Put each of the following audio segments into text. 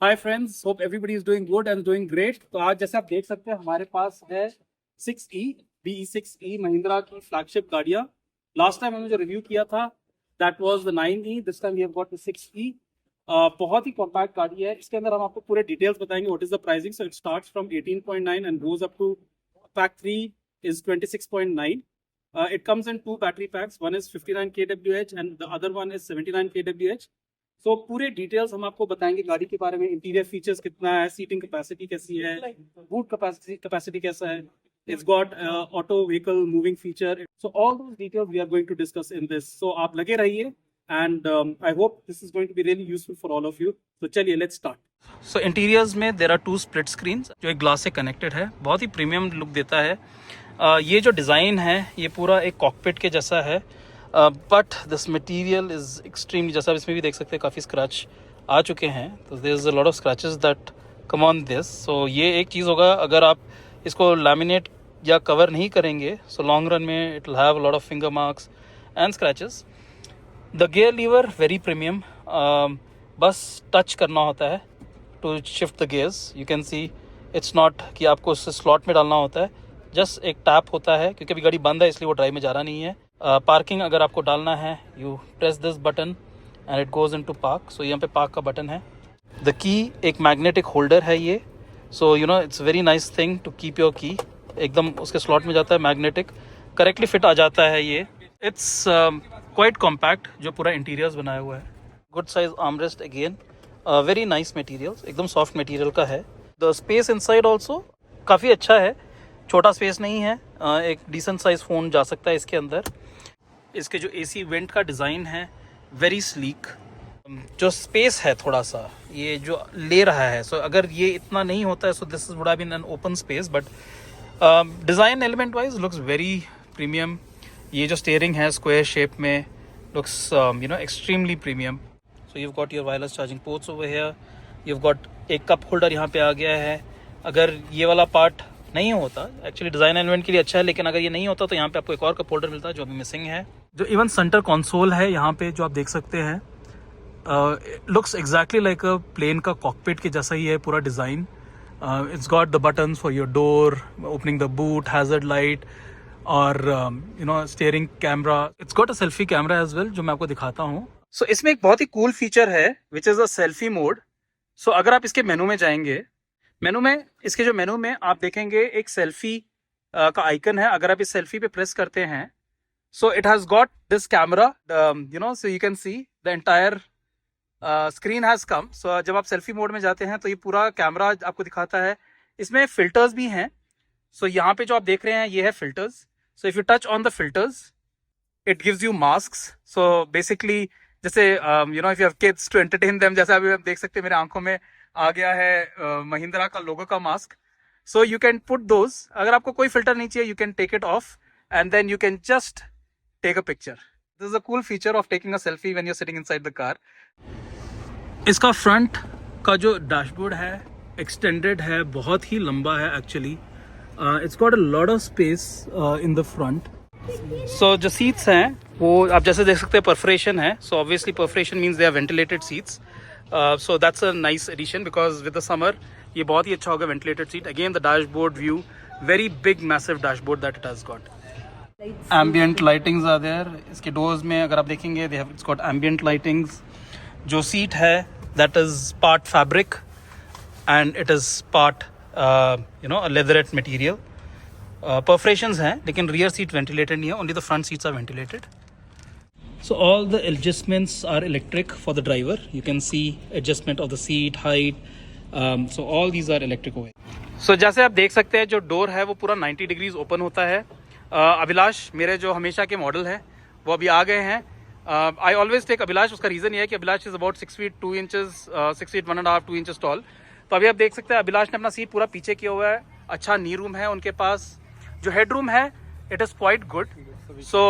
Hi friends, hope everybody is doing good and doing great. तो आज जैसे आप देख सकते हैं हमारे पास है 6E BE6E महिंद्रा की फ्लैगशिप गाड़ियाँ। लास्ट टाइम हमने जो रिव्यू किया था that was the 9E, this time we have got the 6E। बहुत ही कॉम्पैक्ट गाड़ी है। इसके अंदर हम आपको पूरे डिटेल्स बताएंगे what is the pricing. So it starts from 18.9 and goes up to pack 3 is 26.9. It comes in two battery packs. One is 59 kWh and the other one is 79 kWh. सो पूरे details हम आपको बताएंगे गाड़ी के बारे में। Interior features कितना है, सीटिंग कैपेसिटी कैसी है, बूट कैपेसिटी कैसा है, it's got auto vehicle moving feature. So all those details we are going to discuss in this. So आप लगे रहिए and I hope this is going to be really useful for all of you. तो चलिए let's start. So interiors में there are 2 split screen जो एक glass से connected है, बहुत ही प्रीमियम लुक देता है। ये जो डिज़ाइन है ये पूरा एक कॉकपिट के जैसा है, but this material is extremely, जैसा आप इसमें भी देख सकते हैं काफ़ी स्क्रैच आ चुके हैं। तो there is a lot of scratches that come on this. So ये एक चीज़ होगा, अगर आप इसको लैमिनेट या कवर नहीं करेंगे सो लॉन्ग रन में it will have a lot of finger marks and scratches. The gear lever very premium, बस टच करना होता है to shift the gears. You can see it's not कि आपको उस स्लॉट में डालना होता है, जस्ट एक टैप होता है क्योंकि अभी गाड़ी बंद है इसलिए वो ड्राइव में जा रहा नहीं है। पार्किंग अगर आपको डालना है you press this button and it goes into park. So यहाँ पे पार्क का बटन है। द की एक मैग्नेटिक होल्डर है ये, so you know it's very nice thing to keep your key. एकदम उसके स्लॉट में जाता है, मैग्नेटिक करेक्टली फिट आ जाता है ये। इट्स क्वाइट कॉम्पैक्ट जो पूरा इंटीरियर्स बनाया हुआ है। Good size armrest again, very nice material, एकदम सॉफ्ट मटेरियल का है। द स्पेस इनसाइड ऑल्सो काफ़ी अच्छा है, छोटा स्पेस नहीं है, एक डिसेंट साइज फ़ोन जा सकता है इसके अंदर। इसके जो एसी वेंट का डिज़ाइन है वेरी स्लीक। जो स्पेस है थोड़ा सा ये जो ले रहा है, सो अगर ये इतना नहीं होता है so this would have been an open space, but design element wise looks very premium. ये जो स्टीयरिंग है स्क्वायर शेप में looks you know extremely premium. So you've got your wireless charging ports over here. You've got एक cup holder यहाँ पे आ गया है। अगर ये वाला पार्ट नहीं होता, एक्चुअली डिज़ाइन एलिमेंट के लिए अच्छा है, लेकिन अगर ये नहीं होता तो यहाँ पे आपको एक और कप होल्डर मिलता है जो अभी मिसिंग है। जो इवन सेंटर कंसोल है यहाँ पे जो आप देख सकते हैं, looks exactly like a plane का कॉकपिट के जैसा ही है पूरा design. It's got the buttons for your door, opening the boot, hazard light और you know steering camera. It's got a selfie camera as well जो मैं आपको दिखाता हूँ। सो इसमें एक बहुत ही कूल फीचर है which is a selfie mode. So अगर आप इसके मेनू में जाएंगे, मेनू में इसके जो मेनू में आप देखेंगे एक सेल्फी का आइकन है। अगर आप इस सेल्फी पे प्रेस करते हैं so it has got this camera, you know, so you can see the entire screen has come. So जब आप सेल्फी मोड में जाते हैं तो ये पूरा कैमरा आपको दिखाता है। इसमें फिल्टर्स भी हैं। सो यहाँ पे जो आप देख रहे हैं ये है filters. So if you touch on the filters it gives you masks. So basically जैसे you know if you have kids to entertain them, जैसे अभी आप देख सकते हैं मेरे आंखों में आ गया है महिंद्रा का लोगो का mask. So you can put those. अगर आपको कोई फिल्टर नहीं चाहिए you can take it off and then you can just take a picture. This is a cool feature of taking a selfie when you are sitting inside the car. इसका front का जो dashboard है extended है, बहुत ही लंबा है actually. It's got a lot of space in the front. So जो सीट्स हैं वो आप जैसे देख सकते हैं परफोरेशन है। So obviously perforation means they are ventilated seats. So that's a nice addition because with the summer ये बहुत ही अच्छा होगा ventilated seat. Again the dashboard view, very big massive dashboard that it has got. Ambient lightings are there. इसके doors में अगर आप देखेंगे they have its got ambient lightings. जो सीट है that is part fabric and it is part you know leatherette material. Perforations हैं लेकिन rear seat ventilated नहीं है, only the front seats are ventilated. So all the adjustments are electric for the driver. You can see adjustment of the seat height. So all these are electric over here. So जैसे आप देख सकते हैं जो door है वो पूरा 90 degrees open होता है। अभिलाष मेरे जो हमेशा के मॉडल हैं वो अभी आ गए हैं। I always take Abhilash. उसका रीज़न ये है कि Abhilash is about 6 feet 2 inches, 6 feet 1.5 2 inches tall. तो अभी आप देख सकते हैं अभिलाष ने अपना सीट पूरा पीछे किया हुआ है। अच्छा नी रूम है उनके पास। जो हेड रूम है it is quite good. So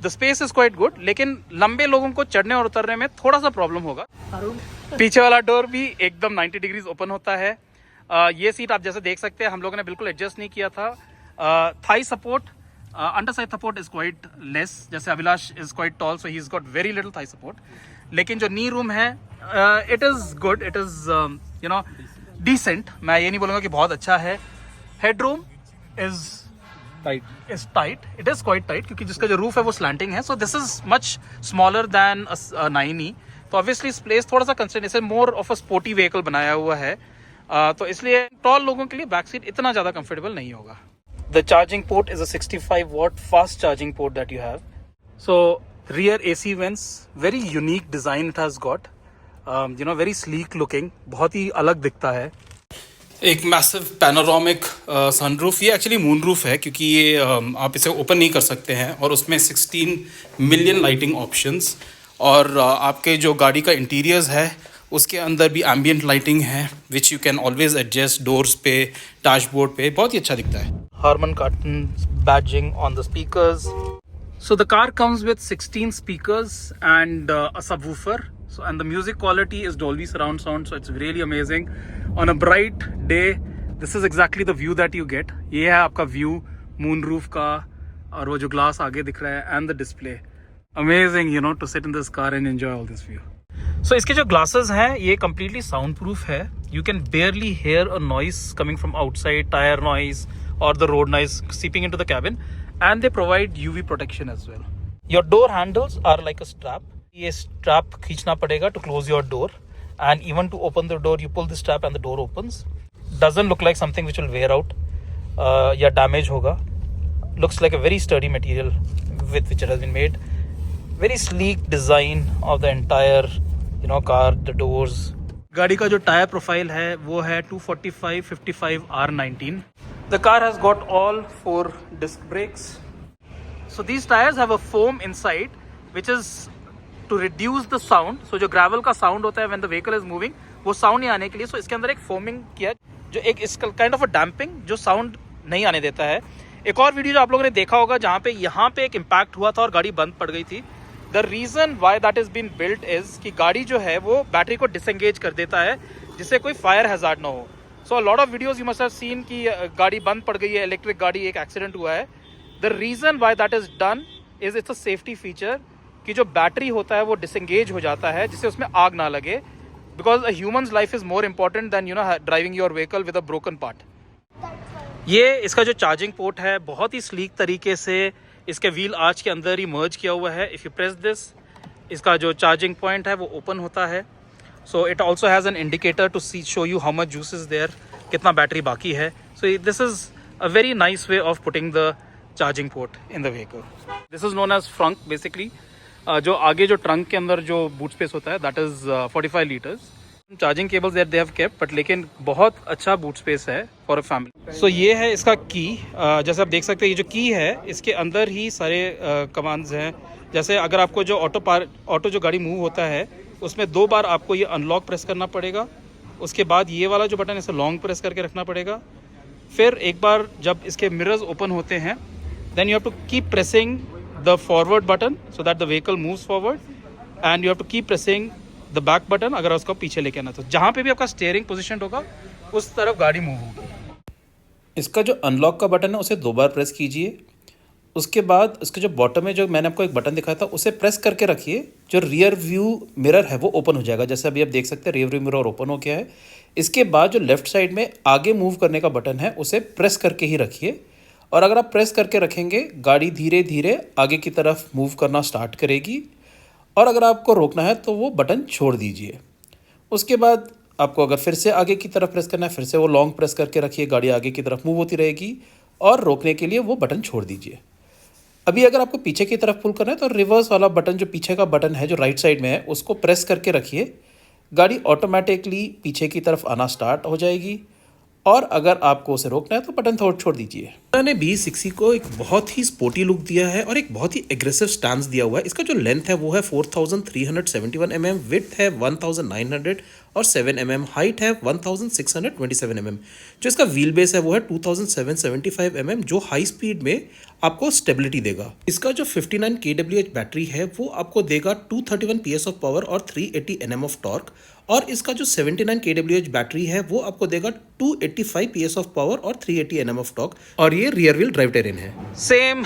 the space is quite good, लेकिन लंबे लोगों को चढ़ने और उतरने में थोड़ा सा प्रॉब्लम होगा। पीछे वाला डोर भी एकदम 90 डिग्रीज ओपन होता है। ये सीट आप जैसे देख सकते हैं हम लोगों ने बिल्कुल एडजस्ट नहीं किया था। Thigh support, under side support is quite less. जैसे Abhilash is quite tall so he is got very little thigh support. लेकिन जो नी रूम है it is good, it is you know decent. मैं ये नहीं बोलूँगा कि बहुत अच्छा है. Head room is tight, it is quite tight, क्योंकि जिसका जो रूफ है वो स्लैंटिंग है. So this is much smaller than 9E. तो ऑब्वियसली स्पेस थोड़ा सा कंस्ट्रेंट, इसे more of a sporty vehicle बनाया हुआ है. तो इसलिए टॉल लोगों के लिए बैक सीट इतना ज़्यादा कंफर्टेबल नहीं होगा. The charging port is a 65 watt fast charging port that you have. So rear AC vents, very unique design it has got. Very sleek looking, बहुत ही अलग दिखता है. एक मैसिव पैनोरामिक सनरूफ. ये एक्चुअली मून रूफ है, क्योंकि ये आप इसे ओपन नहीं कर सकते हैं, और उसमें 16 मिलियन लाइटिंग ऑप्शंस. और आपके जो गाड़ी का इंटीरियर्स है उसके अंदर भी एम्बियंट लाइटिंग है, which you can always adjust doors पे, डैशबोर्ड पे. बहुत ही अच्छा दिखता है. Harman Kardon badging on the speakers. So the car comes with 16 speakers and a subwoofer. So and the music quality is Dolby surround sound. So it's really amazing. On a bright day, this is exactly the view that you get. ये है आपका view moon roof का, और वो जो glass आगे दिख रहा है and the display. Amazing, to sit in this car and enjoy all this view. So इसके जो glasses हैं ये completely soundproof है. You can barely hear a noise coming from outside, tire noise or the road noise seeping into the cabin. And they provide UV protection as well. Your door handles are like a strap. ये strap खींचना पड़ेगा to close your door, and even to open the door you pull the strap and the door opens. Doesn't look like something which will wear out या damage होगा. Looks like a very sturdy material with which it has been made. Very sleek design of the entire car, the doors. गाड़ी का जो tyre profile है वो है 245 55 R19. The car has got all 4 disc brakes. So these tires have a foam inside which is to reduce the sound. So जो gravel का sound होता है when the vehicle is moving, वो sound नहीं आने के लिए so इसके अंदर एक foaming किया, जो एक इसका kind of a damping, जो sound नहीं आने देता है. एक और वीडियो जो आप लोगों ने देखा होगा जहाँ पे यहाँ पे एक इम्पैक्ट हुआ था और गाड़ी बंद पड़ गई थी. The reason why that is been built is कि गाड़ी जो है वो बैटरी को डिसएंगेज कर देता है जिससे कोई फायर हैजार्ड ना हो. So a lot of videos you must have seen कि गाड़ी बंद पड़ गई है, इलेक्ट्रिक गाड़ी, एक एक्सीडेंट हुआ है. The reason why that is done is it's a safety feature कि जो बैटरी होता है वो डिसएंगेज हो जाता है जिससे उसमें आग ना लगे, because a humans life is more important than driving your vehicle with a broken part. ये इसका जो चार्जिंग पोर्ट है बहुत ही स्लीक तरीके से इसके व्हील आर्च के अंदर ही मर्ज किया हुआ है. इफ़ यू प्रेस दिस, इसका जो चार्जिंग पॉइंट है वो ओपन होता है. So it also has an indicator to see show you how much juice is there, कितना बैटरी बाकी है. So this is a very nice way of putting the charging port in the vehicle. This is known as frunk basically. जो आगे जो trunk के अंदर जो boot space होता है that is 45 litres. Charging cables that they have kept, but लेकिन बहुत अच्छा बूट स्पेस है फॉर अ फैमिली. सो ये है इसका की. जैसे आप देख सकते हैं ये जो की है इसके अंदर ही सारे कमांड्स हैं. जैसे अगर आपको जो ऑटो जो गाड़ी मूव होता है उसमें 2 बार आपको ये अनलॉक प्रेस करना पड़ेगा. उसके बाद ये वाला जो बटन है इसे लॉन्ग प्रेस करके रखना पड़ेगा. फिर एक बार जब इसके मिरर्स ओपन होते हैं then you have to keep pressing the forward button so that the vehicle moves forward, and you have to keep pressing the back button अगर उसको पीछे लेके आना. तो जहाँ पे भी आपका स्टीयरिंग पोजीशन होगा उस तरफ गाड़ी मूव होगी. इसका जो अनलॉक का बटन है उसे 2 बार प्रेस कीजिए. उसके बाद उसके जो बॉटम में जो मैंने आपको एक बटन दिखाया था उसे प्रेस करके रखिए. जो रियर व्यू मिरर है वो ओपन हो जाएगा. जैसे अभी आप देख सकते हैं रियर व्यू मिरर ओपन हो गया है. इसके बाद जो लेफ्ट साइड में आगे मूव करने का बटन है उसे प्रेस करके ही रखिए. और अगर आप प्रेस करके रखेंगे गाड़ी धीरे धीरे आगे की तरफ मूव करना स्टार्ट करेगी. और अगर आपको रोकना है तो वो बटन छोड़ दीजिए. उसके बाद आपको अगर फिर से आगे की तरफ प्रेस करना है फिर से वो लॉन्ग प्रेस करके रखिए. गाड़ी आगे की तरफ मूव होती रहेगी और रोकने के लिए वो बटन छोड़ दीजिए. अभी अगर आपको पीछे की तरफ पुल करना है तो रिवर्स वाला बटन जो पीछे का बटन है जो राइट साइड में है उसको प्रेस करके रखिए. गाड़ी ऑटोमेटिकली पीछे की तरफ आना स्टार्ट हो जाएगी. और अगर आपको उसे रोकना है तो बटन छोड़ दीजिए. ने B60 को एक बहुत ही स्पोर्टी लुक दिया है और एक बहुत ही एग्रेसिव स्टांस दिया हुआ है. इसका जो लेंथ है वो है 4371 mm, विड्थ है 1900 और 7 mm, हाइट है 1627 mm. जो इसका व्हील बेस है वो है 2775 mm, जो हाई स्पीड में आपको स्टेबिलिटी देगा. इसका जो 59 kWh बैटरी है वो आपको देगा 231 PS ऑफ पावर और 380 Nm ऑफ टॉर्क. और इसका जो 79 kWh बैटरी है वो आपको देगा 285 PS ऑफ पावर और 380 Nm ऑफ टॉर्क. और ये रियर व्हील ड्राइव टेरेन है. सेम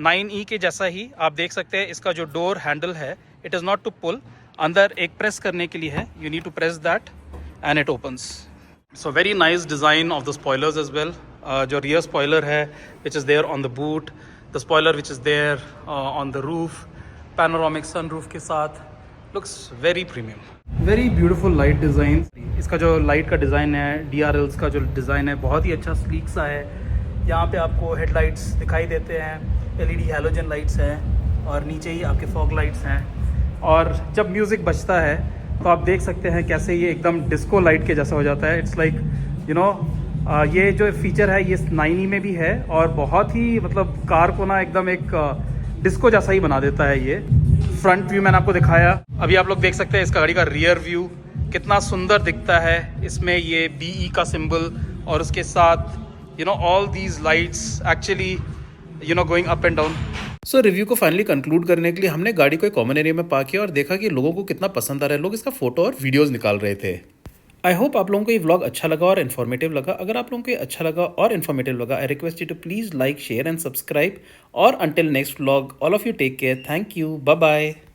9E के जैसा ही आप देख सकते हैं. इसका जो डोर हैंडल है it is not to pull, अंदर एक प्रेस करने के लिए है, you need to press that and it opens. So very nice design of the spoilers as well. जो रियर स्पॉयलर है which is there on the boot, the spoiler which is there on the roof, panoramic sunroof के साथ, looks very premium. Very beautiful light design. इसका जो light का design है, DRLs का जो डिज़ाइन है, बहुत ही अच्छा स्लीक सा है. यहाँ पे आपको हेडलाइट्स दिखाई देते हैं, LED हैलोजन लाइट्स हैं और नीचे ही आपके फॉग लाइट्स हैं. और जब म्यूज़िक बजता है तो आप देख सकते हैं कैसे ये एकदम डिस्को लाइट के जैसा हो जाता है. इट्स लाइक यू नो ये जो फीचर है ये 9E में भी है और बहुत ही मतलब कार को ना एकदम एक डिस्को जैसा ही बना देता है. ये फ्रंट व्यू मैंने आपको दिखाया. अभी आप लोग देख सकते हैं इसका गाड़ी का रियर व्यू कितना सुंदर दिखता है. इसमें ये BE का सिंबल और उसके साथ you know all these lights actually you know going up and down. So review को फाइनली कंक्लूड करने के लिए हमने गाड़ी को एक कॉमन एरिया में पार्क किया और देखा कि लोगों को कितना पसंद आ रहा है. लोग इसका फोटो और वीडियोस निकाल रहे थे. आई होप आप लोगों को ये व्लॉग अच्छा लगा और इन्फॉर्मेटिव लगा. अगर आप लोगों को ये अच्छा लगा और इन्फॉर्मेटिव लगा, I request you to please like, share and subscribe. और until next vlog, all of you take care. Thank you. Bye bye.